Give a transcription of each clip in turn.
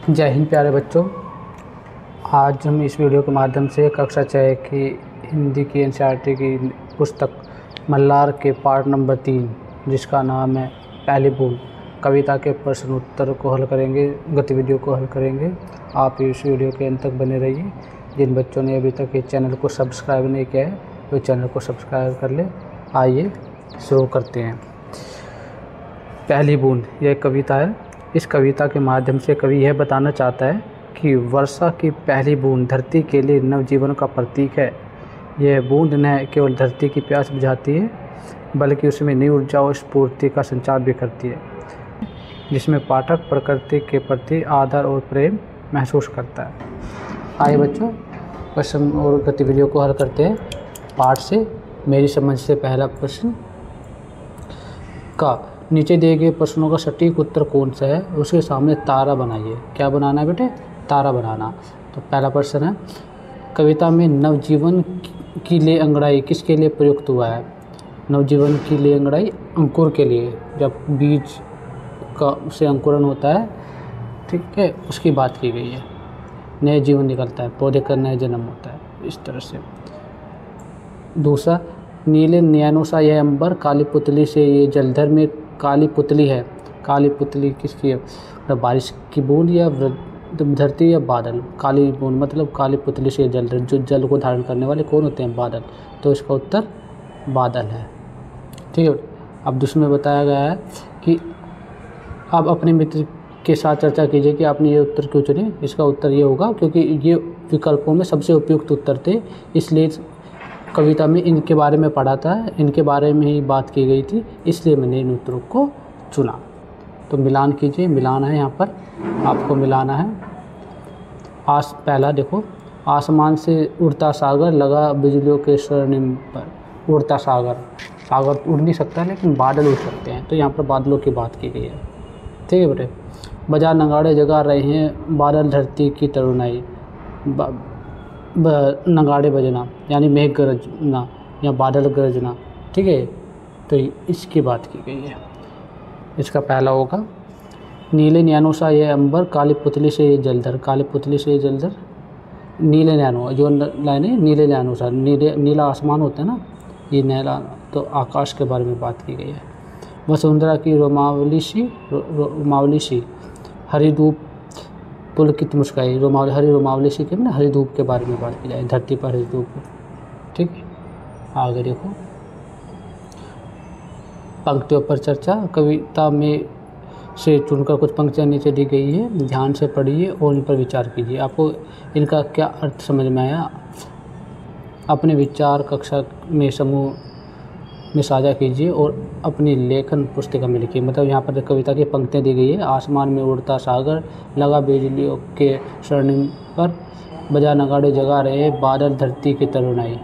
जय हिंद प्यारे बच्चों। आज हम इस वीडियो के माध्यम से कक्षा 6 की हिंदी की एनसीईआरटी की पुस्तक मल्हार के पार्ट नंबर 3 जिसका नाम है पहली बूंद कविता के प्रश्न उत्तर को हल करेंगे, गतिविधियों को हल करेंगे। आप इस वीडियो के अंत तक बने रहिए। जिन बच्चों ने अभी तक इस चैनल को सब्सक्राइब नहीं किया है वो चैनल को सब्सक्राइब कर ले। आइए शुरू करते हैं। पहली बूंद यह कविता है। इस कविता के माध्यम से कवि यह बताना चाहता है कि वर्षा की पहली बूंद धरती के लिए नवजीवन का प्रतीक है। यह बूंद न केवल धरती की प्यास बुझाती है बल्कि उसमें नई ऊर्जा और स्फूर्ति का संचार भी करती है, जिसमें पाठक प्रकृति के प्रति आदर और प्रेम महसूस करता है। आइए बच्चों प्रश्न और गतिविधियों को हल करते हैं। पाठ से मेरी समझ से पहला प्रश्न का नीचे दिए गए प्रश्नों का सटीक उत्तर कौन सा है, उसके सामने तारा बनाइए। क्या बनाना है बेटे? तारा बनाना। तो पहला प्रश्न है, कविता में नवजीवन की ले अंगड़ाई किसके लिए प्रयुक्त हुआ है? नवजीवन की ले अंगड़ाई अंकुर के लिए, जब बीज का से अंकुरण होता है, ठीक है, उसकी बात की गई है। नए जीवन निकलता है, पौधे का नया जन्म होता है, इस तरह से। दूसरा, नीले नयनों सा यह अंबर काली पुतली से ये जलधर में काली पुतली है। काली पुतली किसकी है? मतलब बारिश की बूंद या धरती या बादल? काली बूंद मतलब काली पुतली से जलधर, जो जल को धारण करने वाले कौन होते हैं? बादल। तो इसका उत्तर बादल है। ठीक है। अब दूसरे में बताया गया है कि आप अपने मित्र के साथ चर्चा कीजिए कि आपने ये उत्तर क्यों चुने। इसका उत्तर ये होगा क्योंकि ये विकल्पों में सबसे उपयुक्त उत्तर थे, इसलिए कविता में इनके बारे में पढ़ा था, इनके बारे में ही बात की गई थी, इसलिए मैंने इन उत्तरों को चुना। तो मिलान कीजिए। मिलान है, यहाँ पर आपको मिलाना है। पहला देखो, आसमान से उड़ता सागर लगा बिजलियों के स्वर्णिम पर। उड़ता सागर, सागर उड़ नहीं सकता लेकिन बादल उड़ सकते हैं, तो यहाँ पर बादलों की बात की गई है। ठीक है बेटे। बजा नगाड़े जगा रहे हैं बादल धरती की तरुणाई। नगाड़े बजना यानी मेघ गरजना या बादल गरजना। ठीक है, तो इसकी बात की गई है। इसका पहला होगा, नीले नैनों सा ये अंबर काली पुतली से ये जलधर। काली पुतली से ये जलधर, नीले नैनों, जो लाइन है नीले नैनों सा, नीला आसमान होता है ना, ये नीला, तो आकाश के बारे में बात की गई है। वसुंधरा की रोमावली सी हरी धूप पुलकित मुस्काई। हरी रोमावली सी के ना हरी धूप के बारे में बात की जाए, धरती पर हरी धूप। ठीक है, आगे देखो, पंक्तियों पर चर्चा। कविता में से चुनकर कुछ पंक्तियाँ नीचे दी गई है, ध्यान से पढ़िए और इन पर विचार कीजिए। आपको इनका क्या अर्थ समझ में आया? अपने विचार कक्षा में समूह में साझा कीजिए और अपनी लेखन पुस्तिका में लिखिए। मतलब यहाँ पर कविता की पंक्तियाँ दी गई है, आसमान में उड़ता सागर लगा बिजलियों के स्वर्णिम पर, बजा नगाड़े जगा रहे बादल धरती की तरुणाई।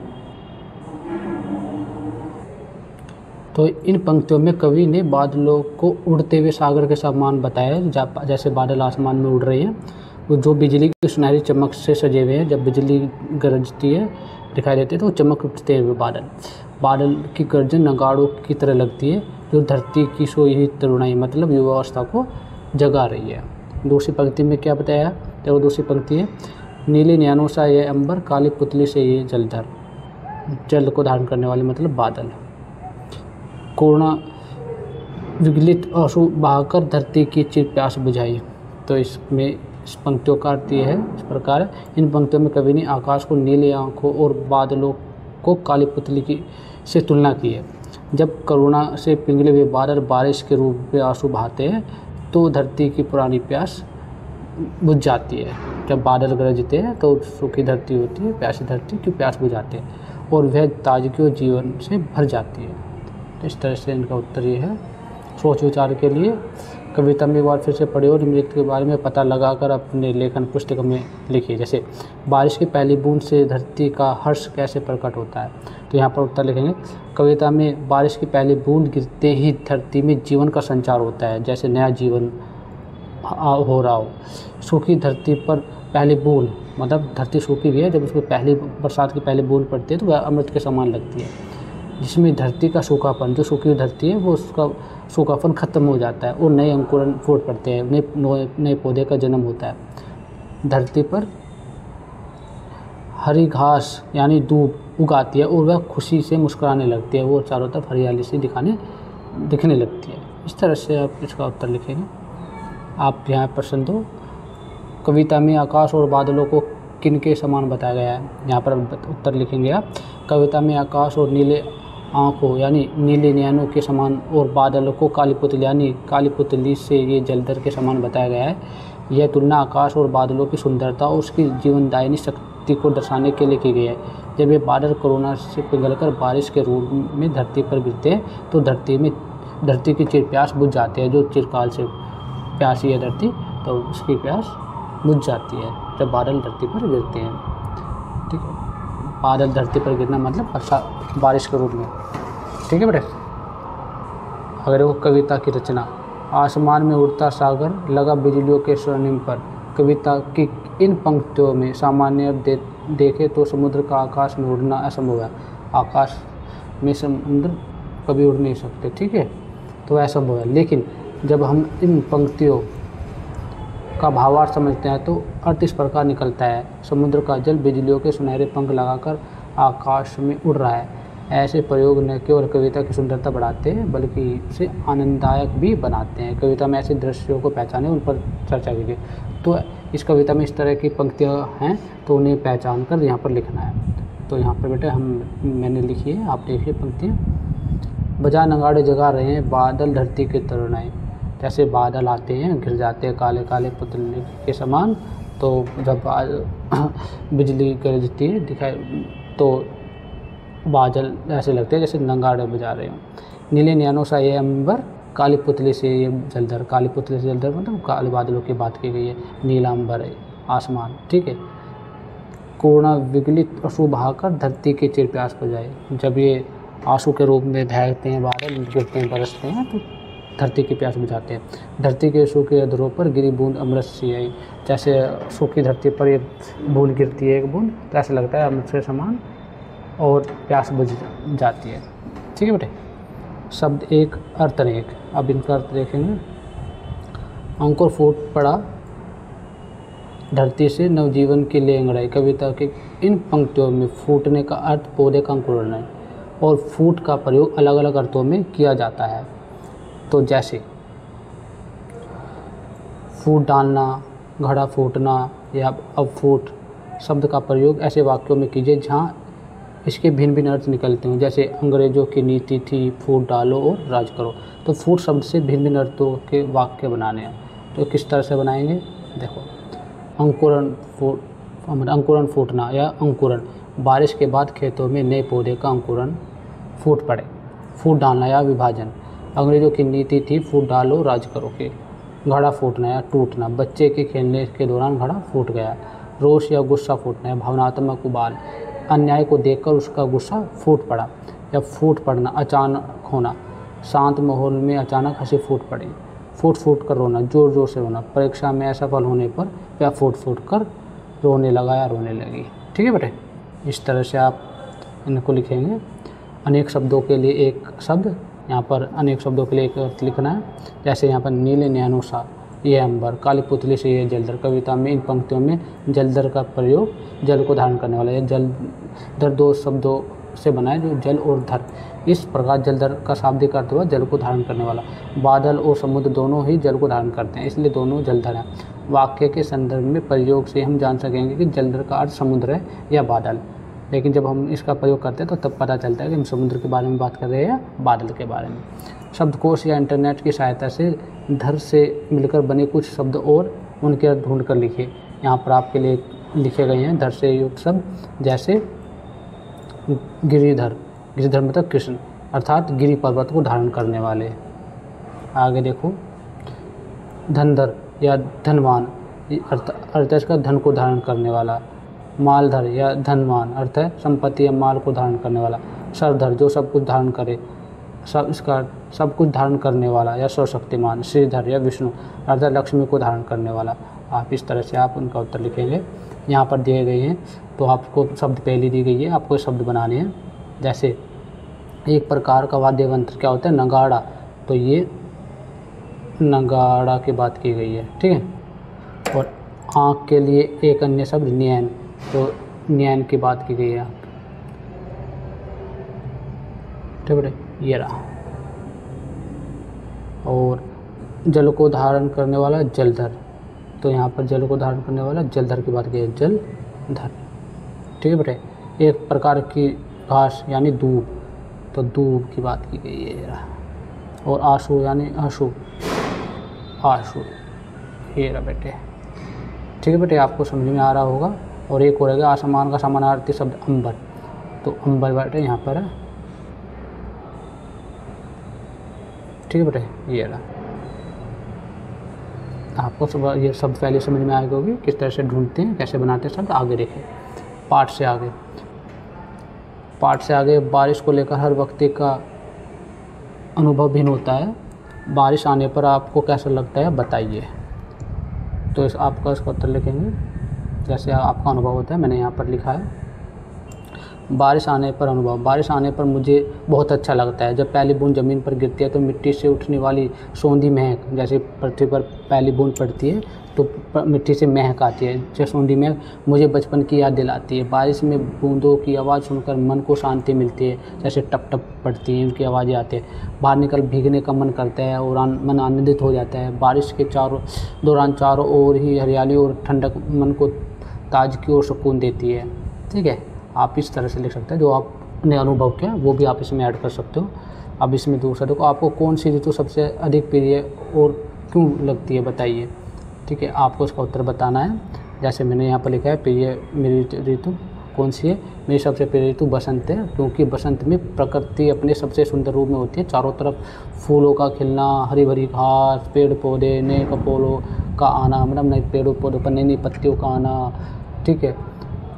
तो इन पंक्तियों में कवि ने बादलों को उड़ते हुए सागर के समान बताया, जैसे बादल आसमान में उड़ रहे हैं, वो जो बिजली की सुनहरी चमक से सजे हुए हैं। जब बिजली गरजती है, दिखाई देती है, तो चमक उठते हुए बादल की गर्जन नगाड़ों की तरह लगती है, जो धरती की सोई हुई तरुणाई मतलब युवावस्था को जगा रही है। दूसरी पंक्ति में क्या बताया? तो दूसरी पंक्ति है, नीले नयनों सा ये अंबर काली पुतली से ये जलधर। जल को धारण करने वाले मतलब बादल। कोरोना विगलित आंसू बहाकर धरती की चिर प्यास बुझाई। तो इसमें इस पंक्तियों का अर्थ ये है, इस प्रकार है। इन पंक्तियों में कवि ने आकाश को नीले आंखों और बादलों को काली पुतली की से तुलना की है। जब करुणा से पिघले हुए बादल बारिश के रूप में आंसू बहाते हैं तो धरती की पुरानी प्यास बुझ जाती है। जब बादल गरजते हैं तो सूखी धरती होती है, प्यासी धरती की प्यास बुझाते हैं और वह ताजगी और जीवन से भर जाती है। तो इस तरह से इनका उत्तर ये है। सोच विचार के लिए कविता में एक बार फिर से पढ़िए और निम्नलिखित के बारे में पता लगाकर अपने लेखन पुस्तक में लिखिए। जैसे बारिश की पहली बूंद से धरती का हर्ष कैसे प्रकट होता है, तो यहाँ पर उत्तर लिखेंगे, कविता में बारिश की पहली बूंद गिरते ही धरती में जीवन का संचार होता है, जैसे नया जीवन हो रहा हो। सूखी धरती पर पहली बूंद मतलब धरती सूखी हुई है, जब उसमें पहली बरसात की पहली बूंद पड़ती है तो वह अमृत के समान लगती है। जिसमें धरती का सूखापन, जो सूखी हुई धरती है वो उसका सूखापन ख़त्म हो जाता है और नए अंकुरण फूट पड़ते हैं, नए पौधे का जन्म होता है। धरती पर हरी घास यानी दूब उगाती है और वह खुशी से मुस्कुराने लगती है, वो चारों तरफ हरियाली से दिखने लगती है। इस तरह से आप इसका उत्तर लिखेंगे। आप यहाँ प्रश्न दो, कविता में आकाश और बादलों को किन के समान बताया गया है। यहाँ पर उत्तर लिखेंगे आप, कविता में आकाश और नीले आँखों यानी नीले नैनों के समान और बादलों को काली पुतली यानी काली पुतली से ये जलधर के समान बताया गया है। यह तुलना आकाश और बादलों की सुंदरता और उसकी जीवनदायिनी शक्ति को दर्शाने के लिए की गई है। जब ये बादल कोरोना से पिघलकर बारिश के रूप में धरती पर गिरते हैं तो धरती की चिर प्यास बुझ जाती है। जो चिरकाल से प्यासी है धरती, तो उसकी प्यास बुझ जाती है जब बादल धरती पर गिरते हैं। ठीक है, बादल धरती पर गिरना मतलब बारिश के रूप में। ठीक है बेटे। अगर वो कविता की रचना, आसमान में उड़ता सागर लगा बिजलियों के स्वर्णिम पर। कविता की इन पंक्तियों में सामान्य देखें तो समुद्र का आकाश में उड़ना असंभव है। आकाश में समुद्र कभी उड़ नहीं सकते, ठीक है, तो असंभव है। लेकिन जब हम इन पंक्तियों का भावार्थ समझते हैं तो अर्थ इस प्रकार निकलता है, समुद्र का जल बिजलियों के सुनहरे पंख लगाकर आकाश में उड़ रहा है। ऐसे प्रयोग न केवल कविता की सुंदरता बढ़ाते हैं बल्कि उसे आनंददायक भी बनाते हैं। कविता में ऐसे दृश्यों को पहचानें, उन पर चर्चा कीजिए। तो इस कविता में इस तरह की पंक्तियाँ हैं तो उन्हें पहचान कर यहाँ पर लिखना है। तो यहाँ पर बेटे मैंने लिखी है, आप देखिए पंक्तियाँ। बजा नगाड़े जगा रहे हैं बादल धरती के तरुणाई। जैसे बादल आते हैं, घिर जाते हैं काले काले पुतले के समान, तो जब बिजली गरजती है दिखाई तो बादल ऐसे लगते हैं जैसे नगाड़े बजा रहे हों। नीले नैनों सा ये अंबर, काली पुतली से ये जलधर। काली पुतली से जलधर मतलब काले बादलों की बात की गई है। नीला अंबर है आसमान, ठीक है। कोरोना विगलित आंसू बहाकर धरती के चिर प्यास हो जाए। जब ये आंसू के रूप में बहते हैं, बादल गिरते हैं, बरसते हैं, तो धरती की प्यास बुझाते हैं। धरती के सूखे अधरों पर गिरी बूंद अमृत सी आई। जैसे सूखी धरती पर ये बूंद गिरती है, एक बूंद, तो ऐसा लगता है अमृत से समान और प्यास बुझ जाती है। ठीक है बेटे। शब्द एक, अर्थ अनेक। अब इनका अर्थ देखेंगे। अंकुर फूट पड़ा धरती से नवजीवन के लिए अंगड़ाई। कविता के इन पंक्तियों में फूटने का अर्थ पौधे का अंकुरण है और फूट का प्रयोग अलग अलग अर्थों में किया जाता है। तो जैसे फूट डालना, घड़ा फूटना या अब फूट शब्द का प्रयोग ऐसे वाक्यों में कीजिए जहाँ इसके भिन्न भिन्न अर्थ निकलते हैं। जैसे अंग्रेजों की नीति थी फूट डालो और राज करो। तो फूट शब्द से भिन्न भिन्न अर्थों के वाक्य बनाने हैं। तो किस तरह से बनाएंगे, देखो। अंकुरण फूटना या अंकुरण, बारिश के बाद खेतों में नए पौधे का अंकुरण फूट पड़े। फूट डालना या विभाजन, अंग्रेजों की नीति थी फूट डालो राज करो के। घड़ा फूटना या टूटना, बच्चे के खेलने के दौरान घड़ा फूट गया। रोष या गुस्सा फूटना या भावनात्मक उबाल, अन्याय को देखकर उसका गुस्सा फूट पड़ा। या फूट पड़ना, अचानक होना, शांत माहौल में अचानक हंसी फूट पड़ी। फूट कर रोना, जोर जोर से रोना, परीक्षा में असफल होने पर वह फूट कर रोने लगा या रोने लगी। ठीक है बेटे। इस तरह से आप इनको लिखेंगे। अनेक शब्दों के लिए एक शब्द, यहाँ पर अनेक शब्दों के लिए एक अर्थ लिखना है। जैसे यहाँ पर नीले नैनों सा ये अंबर, काली पुतली से ये जलधर। कविता में इन पंक्तियों में जलधर का प्रयोग जल को धारण करने वाला है। जलधर दो शब्दों से बना है, जो जल और धर। इस प्रकार जलधर का शाब्दिक अर्थ हुआ जल को धारण करने वाला। बादल और समुद्र दोनों ही जल को धारण करते हैं, इसलिए दोनों जलधर हैं। वाक्य के संदर्भ में प्रयोग से हम जान सकेंगे कि जलधर का अर्थ समुद्र है या बादल। लेकिन जब हम इसका प्रयोग करते हैं तो तब पता चलता है कि हम समुद्र के बारे में बात कर रहे हैं या बादल के बारे में। शब्दकोश या इंटरनेट की सहायता से धर से मिलकर बने कुछ शब्द और उनके अर्थ ढूंढ कर लिखिए। यहाँ पर आपके लिए लिखे गए हैं धर से युक्त शब्द। जैसे गिरिधर, गिरिधर मतलब कृष्ण, अर्थात गिरि पर्वत को धारण करने वाले। आगे देखो, धनधर या धनवान, अर्थ है इसका धन को धारण करने वाला। मालधर या धनवान, अर्थ है संपत्ति या माल को धारण करने वाला। सरधर जो सब कुछ धारण करे, सब कुछ धारण करने वाला या सर्वशक्तिमान। श्रीधर या विष्णु, अर्थ है लक्ष्मी को धारण करने वाला। आप इस तरह से आप उनका उत्तर लिखेंगे। यहाँ पर दिए गए हैं तो आपको शब्द पहली दी गई है, आपको शब्द बनाने हैं। जैसे एक प्रकार का वाद्य यंत्र क्या होता है, नगाड़ा, तो ये नगाड़ा की बात की गई है, ठीक है। और आँख के लिए एक अन्य शब्द न्यैन, तो न्यैन की बात की गई है, ठीक है, ये रहा। और जल को धारण करने वाला जलधर, तो यहाँ पर जल को धारण करने वाला जलधर की बात की है, जलधर, ठीक है बेटे। एक प्रकार की घास यानी दूब, तो दूब की बात की गई है, ये रहा। और आशु यानी आशु, आशु, ये रहा बेटे, ठीक है बेटे, आपको समझ में आ रहा होगा। और एक हो रहेगा आसमान का समानार्थी शब्द अंबर, तो अंबर बेटे यहाँ पर है, ठीक है बेटे, ये रहा। आपको सुबह ये शब्द पहले समझ में आएगा होगी किस तरह से ढूंढते हैं, कैसे बनाते हैं शब्द। आगे देखें, पाठ से आगे, पाठ से आगे बारिश को लेकर हर व्यक्ति का अनुभव भिन्न होता है। बारिश आने पर आपको कैसा लगता है बताइए। तो आपका इसका उत्तर लिखेंगे जैसे आपका अनुभव होता है। मैंने यहाँ पर लिखा है बारिश आने पर अनुभव। बारिश आने पर मुझे बहुत अच्छा लगता है। जब पहली बूंद ज़मीन पर गिरती है तो मिट्टी से उठने वाली सौंधी महक, जैसे पृथ्वी पर पहली बूंद पड़ती है तो मिट्टी से महक आती है, जो सौंधी महक मुझे बचपन की याद दिलाती है। बारिश में बूंदों की आवाज़ सुनकर मन को शांति मिलती है, जैसे टप टप पड़ती है उनकी आवाज़ें आती है। बाहर निकल भीगने का मन करता है और मन आनंदित हो जाता है। बारिश के दौरान चारों ओर ही हरियाली और ठंडक मन को ताजगी और सुकून देती है, ठीक है। आप इस तरह से लिख सकते हैं, जो आपने अनुभव किया वो भी आप इसमें ऐड कर सकते हो। अब इसमें दूसरा देखो, आपको कौन सी ऋतु सबसे अधिक प्रिय और क्यों लगती है बताइए, ठीक है। आपको इसका उत्तर बताना है। जैसे मैंने यहाँ पर लिखा है प्रिय मेरी ऋतु कौन सी है। मेरी सबसे प्रिय ऋतु बसंत है, क्योंकि बसंत में प्रकृति अपने सबसे सुंदर रूप में होती है। चारों तरफ फूलों का खिलना, हरी भरी घास, पेड़ पौधे, नए कपोलों का आना, मतलब नए पेड़ों पौधों पर नई नई पत्तियों का आना, ठीक है।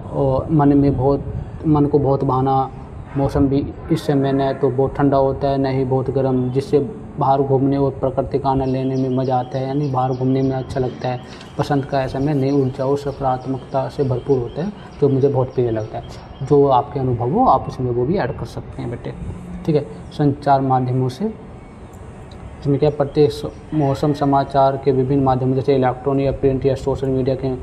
और मन को बहुत भाना। मौसम भी इस समय न तो बहुत ठंडा होता है न ही बहुत गर्म, जिससे बाहर घूमने और प्रकृति का आनंद लेने में मज़ा आता है, यानी बाहर घूमने में अच्छा लगता है। बसंत का ऐसा में नई ऊर्जा और सकारात्मकता से भरपूर होता है, जो मुझे बहुत प्रिय लगता है। जो आपके अनुभव हो आप इसमें वो भी ऐड कर सकते हैं बेटे, ठीक है। संचार माध्यमों से इसमें क्या, प्रत्येक मौसम समाचार के विभिन्न माध्यमों जैसे इलेक्ट्रॉनिक या प्रिंट या सोशल मीडिया के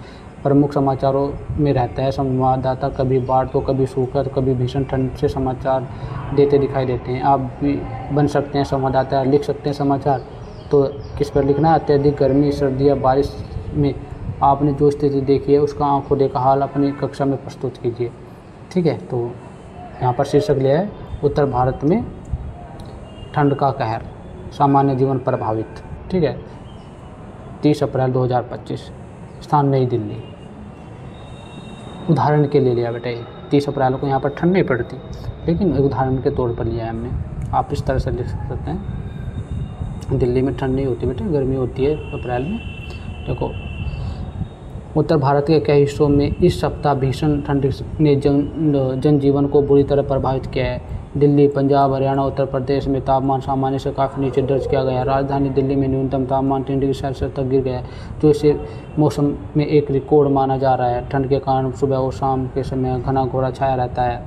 प्रमुख समाचारों में रहता है। संवाददाता कभी बाढ़ तो कभी सूखा तो कभी भीषण ठंड से समाचार देते दिखाई देते हैं। आप भी बन सकते हैं संवाददाता, लिख सकते हैं समाचार। तो किस पर लिखना है, अत्यधिक गर्मी, सर्दी या बारिश में आपने जो स्थिति देखी है उसका आंखों देखा हाल अपनी कक्षा में प्रस्तुत कीजिए, ठीक है। तो यहाँ पर शीर्षक लिया है उत्तर भारत में ठंड का कहर, सामान्य जीवन प्रभावित, ठीक है। 30 अप्रैल 2025, स्थान नई दिल्ली। उदाहरण के लिए लिया बेटा, 30 अप्रैल को यहाँ पर ठंड नहीं पड़ती, लेकिन उदाहरण के तौर पर लिया है हमने। आप इस तरह से लिख सकते हैं, दिल्ली में ठंड नहीं होती बेटा, गर्मी होती है अप्रैल में। देखो, उत्तर भारत के कई हिस्सों में इस सप्ताह भीषण ठंड ने जनजीवन को बुरी तरह प्रभावित किया है। दिल्ली, पंजाब, हरियाणा, उत्तर प्रदेश में तापमान सामान्य से काफ़ी नीचे दर्ज किया गया। राजधानी दिल्ली में न्यूनतम तापमान 3 डिग्री सेल्सियस तक गिर गया है, जो इसे मौसम में एक रिकॉर्ड माना जा रहा है। ठंड के कारण सुबह और शाम के समय घना कोहरा छाया रहता है,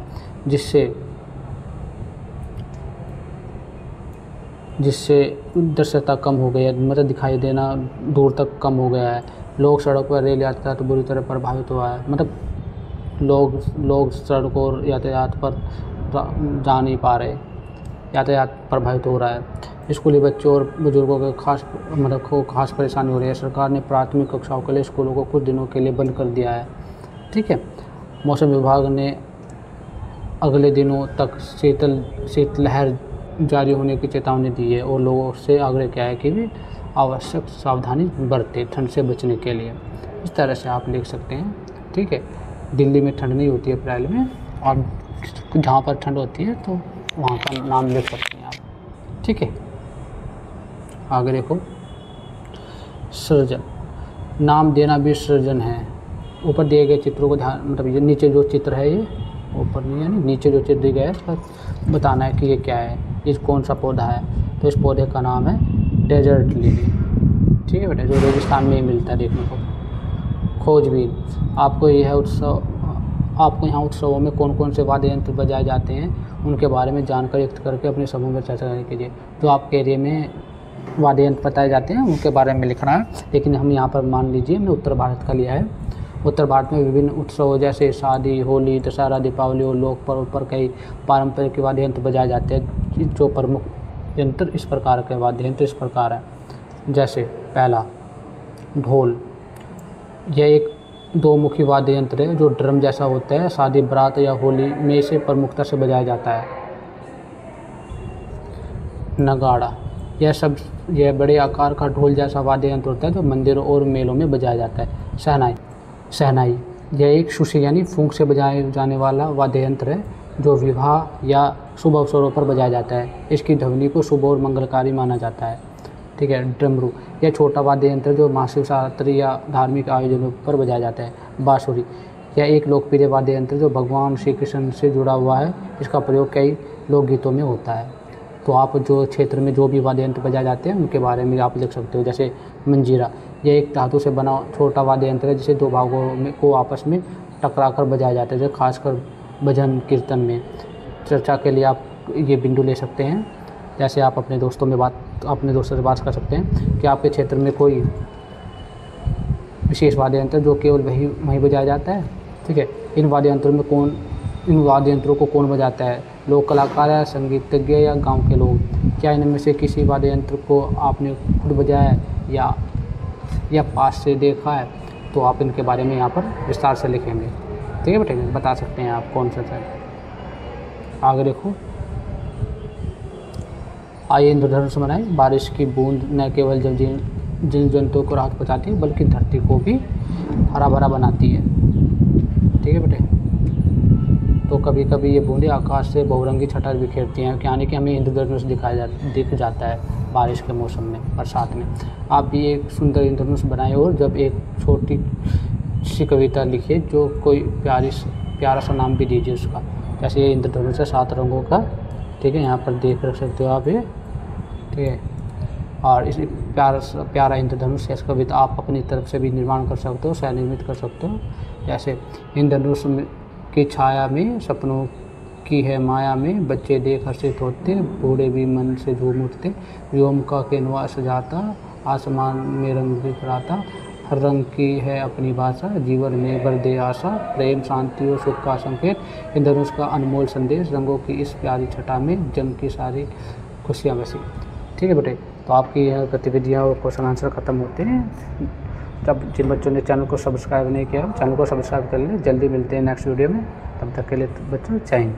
जिससे दृश्यता कम हो गई है, मतलब दिखाई देना दूर तक कम हो गया है। लोग सड़क पर, रेल यातायात बुरी तरह प्रभावित हुआ है, मतलब लोग सड़कों और यातायात पर जा नहीं पा रहे, यातायात प्रभावित हो रहा है। स्कूली बच्चों और बुजुर्गों के खास परेशानी हो रही है। सरकार ने प्राथमिक कक्षाओं के लिए स्कूलों को कुछ दिनों के लिए बंद कर दिया है, ठीक है। मौसम विभाग ने अगले दिनों तक शीतलहर जारी होने की चेतावनी दी है और लोगों से आग्रह किया है कि वे आवश्यक सावधानी बरतें ठंड से बचने के लिए। इस तरह से आप लिख सकते हैं, ठीक है। दिल्ली में ठंड नहीं होती अप्रैल में, और जहाँ पर ठंड होती है तो वहाँ का नाम लिख सकते हैं आप, ठीक है। आगे देखो, सृजन, नाम देना भी सृजन है। ऊपर दिए गए चित्रों को ध्यान, मतलब ये नीचे जो चित्र है, ये ऊपर नहीं यानी नीचे जो चित्र दिया गया है इस पर बताना है कि ये क्या है, ये कौन सा पौधा है। तो इस पौधे का नाम है डेजर्ट लिली, ठीक है बेटा, जो रेगिस्तान में ही मिलता है देखने को। खोजबीन, आपको यह उत्सव आपको यहाँ उत्सवों में कौन कौन से वाद्य यंत्र बजाए जाते हैं उनके बारे में जानकारी व्यक्त करके अपने समूह में चर्चा करने के लिए जो आपके एरिया में वाद्य यंत्र बताए जाते हैं उनके बारे में लिखना है। लेकिन हम यहाँ पर मान लीजिए हमने उत्तर भारत का लिया है। उत्तर भारत में विभिन्न उत्सव जैसे शादी, होली, दशहरा, दीपावली और लोक पर्व पर कई पारंपरिक वाद्य यंत्र बजाए जाते हैं। जो प्रमुख यंत्र इस प्रकार के वाद्य यंत्र इस प्रकार हैं। जैसे पहला ढोल, यह एक दो मुखी वाद्य यंत्र है जो ड्रम जैसा होता है। शादी, बारात या होली में इसे प्रमुखता से बजाया जाता है। नगाड़ा, यह बड़े आकार का ढोल जैसा वाद्य यंत्र होता है जो मंदिरों और मेलों में बजाया जाता है। शहनाई, यह एक शुशी यानी फूंक से बजाए जाने वाला वाद्य यंत्र है जो विवाह या शुभ अवसरों पर बजाया जाता है। इसकी ध्वनि को शुभ और मंगलकारी माना जाता है। ठीक है। डमरू, यह छोटा वाद्य यंत्र जो महाशिवरात्रि या धार्मिक आयोजनों पर बजाया जाता है। बांसुरी, यह एक लोकप्रिय वाद्य यंत्र जो भगवान श्री कृष्ण से जुड़ा हुआ है। इसका प्रयोग कई लोकगीतों में होता है। तो आप जो क्षेत्र में जो भी वाद्य यंत्र बजाए जाते हैं उनके बारे में आप लिख सकते हो। जैसे मंजीरा, यह एक धातु से बना छोटा वाद्य यंत्र है जिसे दो भागों में को आपस में टकरा कर बजाया जाता है, जो खासकर भजन कीर्तन में। चर्चा के लिए आप ये बिंदु ले सकते हैं। जैसे आप अपने दोस्तों से बात कर सकते हैं कि आपके क्षेत्र में कोई विशेष वाद्य यंत्र जो केवल वहीं बजाया जाता है। ठीक है। इन वाद्य यंत्रों को कौन बजाता है? लोक कलाकार या संगीतज्ञ या गांव के लोग? क्या इनमें से किसी वाद्य यंत्र को आपने खुद बजाया है या पास से देखा है? तो आप इनके बारे में यहाँ पर विस्तार से लिखेंगे। ठीक है बेटे, बता सकते हैं आप कौन सा है। आगे देखो, आइए इंद्रधनुष बनाए। बारिश की बूंद न केवल जिन जंतुओं को राहत पहुँचाती है बल्कि धरती को भी हरा भरा बनाती है। ठीक है बेटे। तो कभी कभी ये बूंदें आकाश से बहुरंगी छटा बिखेरती हैं, यानी कि हमें इंद्रधनुष दिख जाता है बारिश के मौसम में, बरसात में। आप भी एक सुंदर इंद्रधनुष बनाएं और जब एक छोटी सी कविता लिखिए जो कोई प्यारा सा नाम भी दीजिए उसका। जैसे ये इंद्रधनुष है 7 रंगों का। ठीक है, यहाँ पर देख रख सकते हो आप ये। ठीक है। और इस प्यारा इंद्रधनुष इस कविता आप अपनी तरफ से भी निर्माण कर सकते हो, स्वयं निर्मित कर सकते हो। जैसे इंद्रधनुष की छाया में सपनों की है माया में, बच्चे देख हर्षित होते, बूढ़े भी मन से झूम उठते। व्योम का केनवा सजाता, आसमान में रंग बिखराता, हर रंग की है अपनी भाषा, जीवन में भर दे आशा, प्रेम, शांति और सुख का संकेत। इंद्रधनुष का अनमोल संदेश, रंगों की इस प्यारी छटा में जंग की सारी खुशियाँ बसी। ठीक है बेटे। तो आपकी यह गतिविधियाँ और क्वेश्चन आंसर ख़त्म होते हैं। तब जिन बच्चों ने चैनल को सब्सक्राइब नहीं किया चैनल को सब्सक्राइब कर लें। जल्दी मिलते हैं नेक्स्ट वीडियो में। तब तक के लिए बच्चों जय हिंद।